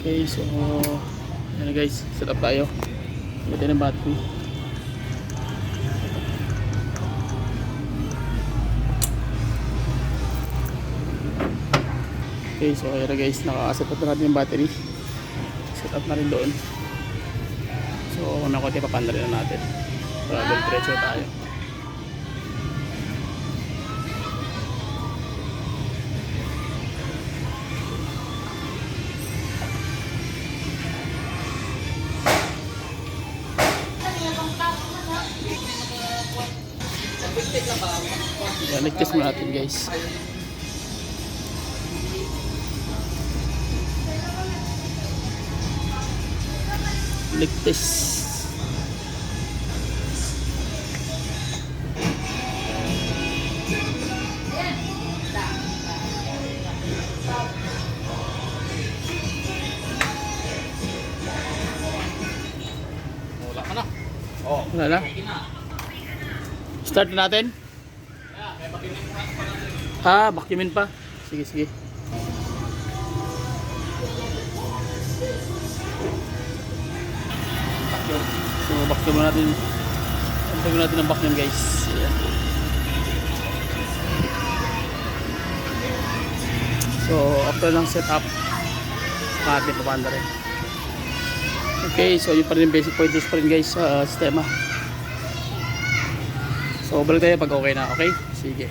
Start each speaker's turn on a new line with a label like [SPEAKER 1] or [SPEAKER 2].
[SPEAKER 1] Okay, so yan na guys, set up tayo. Ito ng battery. Okay, so ayan na guys, naka-set up na natin yung battery. Set up na rin doon. So una ko papanda rin na natin para diretso tayo. Yan, nag-test mo natin guys. Nag-test.
[SPEAKER 2] Wala ka na. Oh.
[SPEAKER 1] Wala na? Start na natin? Vacuumin pa. Sige, sige. So, vacuum natin. Vacuum natin ang vacuum guys. Ayan. So, after ng setup, natin papanda rin. Okay, so yun pa rin yung basic pointers pa rin guys sa sistema. So, balik tayo pag okay na. Okay? Sige.